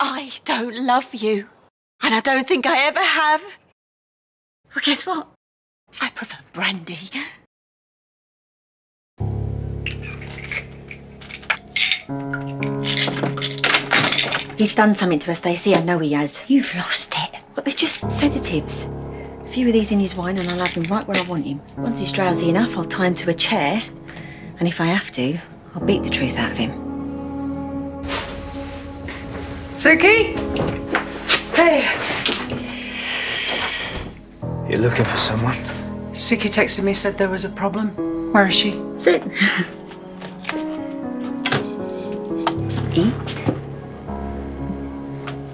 I don't love you. And I don't think I ever have. Well, guess what? I prefer brandy. He's done something to her, Stacey. I know he has. You've lost it. But they're just sedatives. A few of these in his wine and I'll have him right where I want him. Once he's drowsy enough, I'll tie him to a chair. And if I have to, I'll beat the truth out of him. Suki? Hey. You're looking for someone? Suki texted me, said there was a problem. Where is she? Sit. Eat.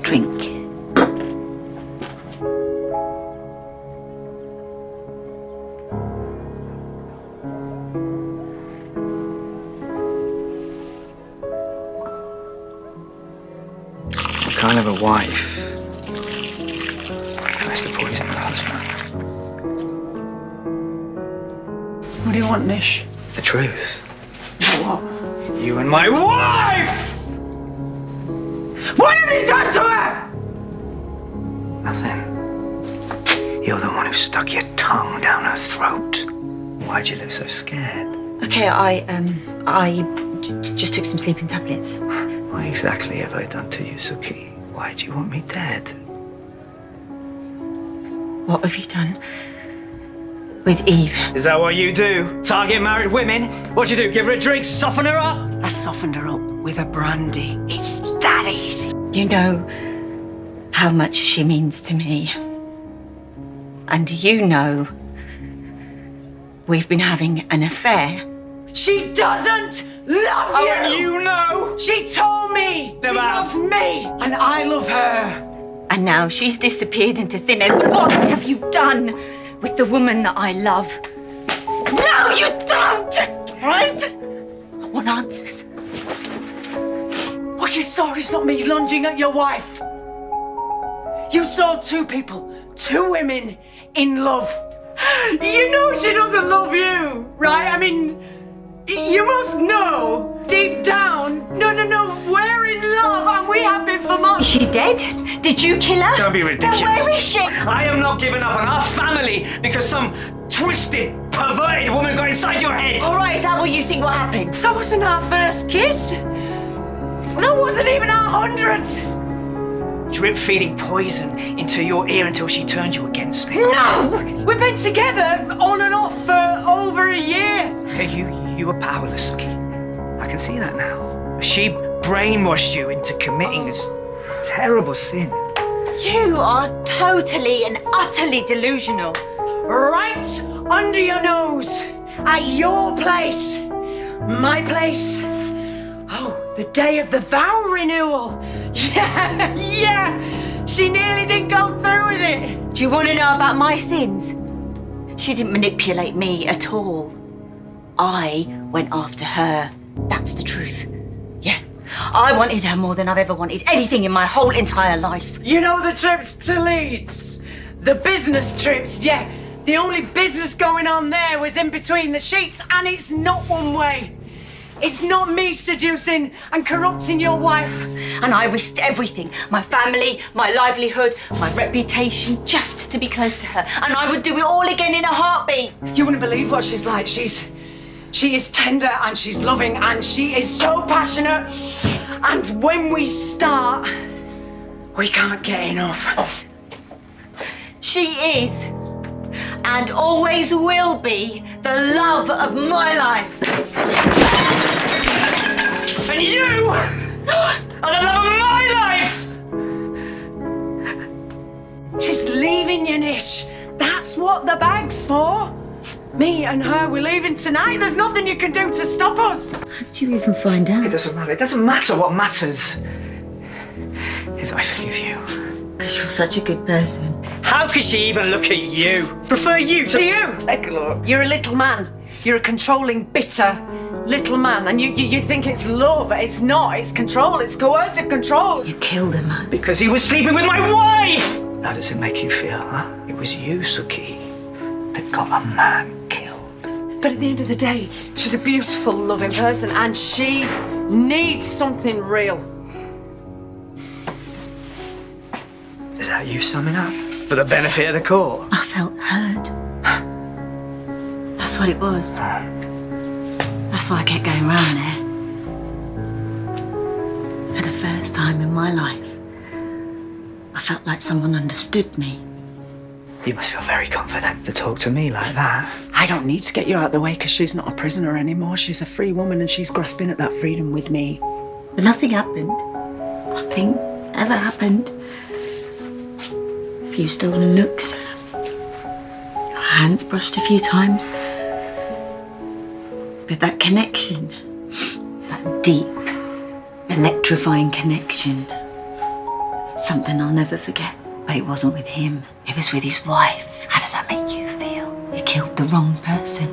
Drink. What kind of a wife tries to poison her husband? What do you want, Nish? The truth. What? You and my wife! What have you done to her? Nothing. You're the one who stuck your tongue down her throat. Why'd you live so scared? Okay, I just took some sleeping tablets. What exactly have I done to you, Suki? Why'd you want me dead? What have you done with Eve? Is that what you do? Target married women? What'd you do? Give her a drink, soften her up? I softened her up with a brandy. It's that easy. You know how much she means to me. And you know we've been having an affair. She doesn't love you! And you know! She told me! She loves me! And I love her! And now she's disappeared into thin air. What have you done with the woman that I love? No, you don't! Right? I want answers. What you saw is not me lunging at your wife. You saw two people, two women in love. You know she doesn't love you, right? I mean, you must know deep down. No, we're in love and we have been for months. Is she dead? Did you kill her? Don't be ridiculous. Then where is she? I am not giving up on our family because some twisted, perverted woman got inside your head. All right, is that what you think will happen? That wasn't our first kiss. That wasn't even our 100th. Drip feeding poison into your ear until she turned you against me. No! We've been together on and off for over a year. Hey, you were powerless, Suki. I can see that now. She brainwashed you into committing this terrible sin. You are totally and utterly delusional. Right under your nose. At your place. My place. Oh, the day of the vow renewal. Yeah. She nearly didn't go through with it. Do you want to know about my sins? She didn't manipulate me at all. I went after her. That's the truth. Yeah. I wanted her more than I've ever wanted anything in my whole entire life. You know the trips to Leeds? The business trips, yeah. The only business going on there was in between the sheets, and it's not one way. It's not me seducing and corrupting your wife. And I risked everything. My family, my livelihood, my reputation, just to be close to her. And I would do it all again in a heartbeat. You wouldn't believe what she's like. She is tender and she's loving and she is so passionate. And when we start, we can't get enough. She is, and always will be, the love of my life. And you are the love of my life! She's leaving you, Nish. That's what the bag's for. Me and her, we're leaving tonight. There's nothing you can do to stop us. How did you even find out? It doesn't matter. It doesn't matter. What matters is I forgive you. Because you're such a good person. How could she even look at you? Prefer you To you, take a look. You're a little man. You're a controlling, bitter little man. And you think it's love. It's not. It's control. It's coercive control. You killed a man. Because he was sleeping with my wife! How does it make you feel, huh? It was you, Suki, that got a man killed. But at the end of the day, she's a beautiful, loving person. And she needs something real. that you summing up? For the benefit of the court? I felt heard. That's what it was. That's why I kept going round there. For the first time in my life, I felt like someone understood me. You must feel very confident to talk to me like that. I don't need to get you out of the way because she's not a prisoner anymore. She's a free woman and she's grasping at that freedom with me. But nothing happened. Nothing ever happened. A few stolen looks. Hands brushed a few times. But that connection, that deep, electrifying connection, something I'll never forget. But it wasn't with him. It was with his wife. How does that make you feel? You killed the wrong person.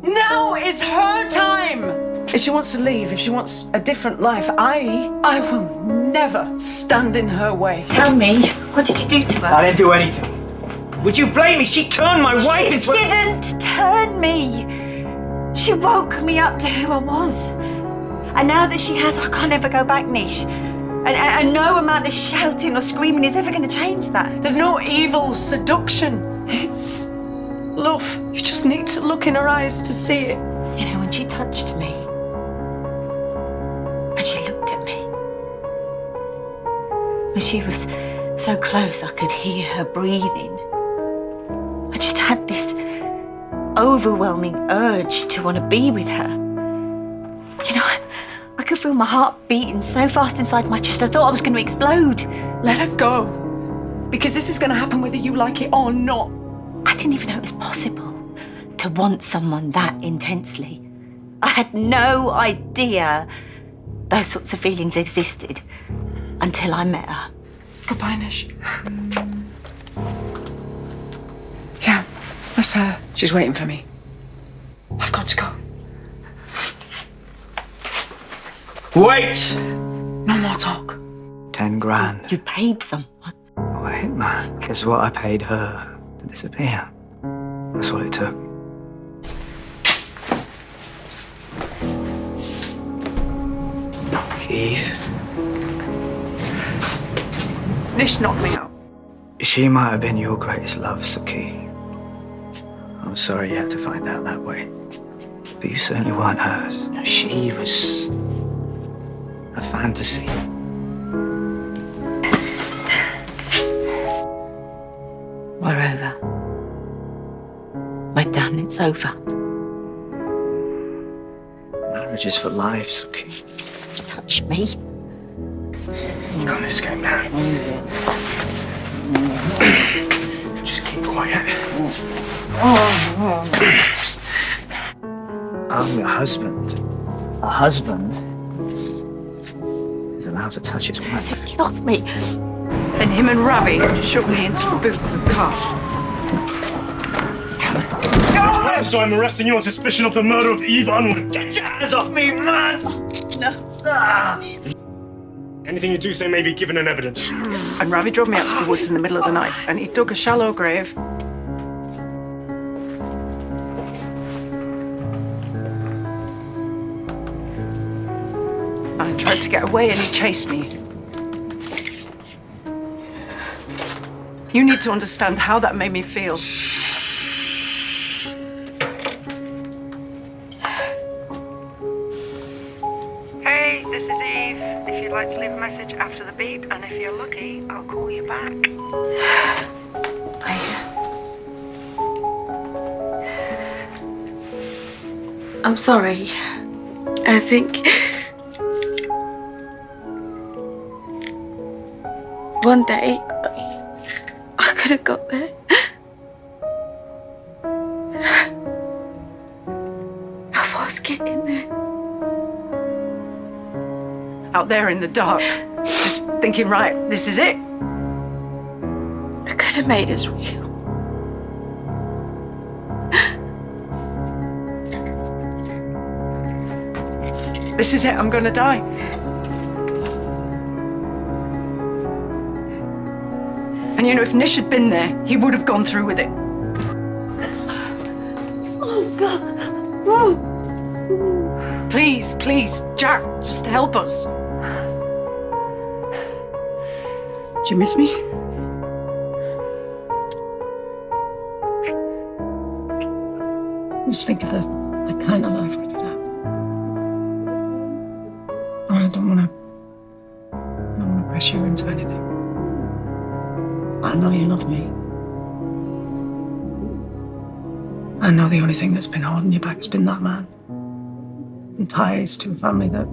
Now is her time! If she wants to leave, if she wants a different life, I will never stand in her way. Tell me, what did you do to her? I didn't do anything. Would you blame me? She turned my wife into a... She didn't turn me. She woke me up to who I was. And now that she has, I can't ever go back, Nish. And no amount of shouting or screaming is ever going to change that. There's no evil seduction. It's love. You just need to look in her eyes to see it. You know, when she touched me, and she looked at me, when she was so close I could hear her breathing, I just had this overwhelming urge to want to be with her. You know, I could feel my heart beating so fast inside my chest, I thought I was going to explode. Let her go. Because this is going to happen whether you like it or not. I didn't even know it was possible to want someone that intensely. I had no idea those sorts of feelings existed until I met her. Goodbye, Nish. Yeah, that's her. She's waiting for me. I've got to go. Wait! No more talk. 10 grand. You paid someone. Oh, a hitman. Guess what? I paid her to disappear. That's all it took. Eve. Nish knocked me out. She might have been your greatest love, Suki. I'm sorry you had to find out that way. But you certainly weren't hers. She was a fantasy. We're over. We're done. It's over. Marriage is for life, Suki. Touch me. You can't escape now. Just keep quiet. I'm your husband. A husband is allowed to touch his wife. Get off me. Then him and Ravi just shoved me into the boot of the car. So I'm arresting you on suspicion of the murder of Eve Unwin. Get your hands off me, man! Anything you do say may be given in evidence. And Ravi drove me out to the woods in the middle of the night, and he dug a shallow grave. I tried to get away, and he chased me. You need to understand how that made me feel. Hey, this is Eve. If you'd like to leave a message after the beep, and if you're lucky, I'll call you back. I'm sorry. I think one day I could have got there. I was getting there. Out there in the dark, just thinking, right, this is it. I could have made us real. This is it, I'm gonna die. And you know, if Nish had been there, he would have gone through with it. Oh, God. Oh. Please, please, Jack, just help us. Do you miss me? Just think of the kind of life we could have. And I don't want to pressure you into anything. I know you love me. I know the only thing that's been holding you back has been that man. And ties to a family that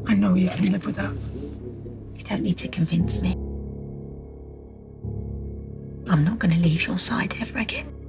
I know you can live without. You don't need to convince me. I'm not going to leave your side ever again.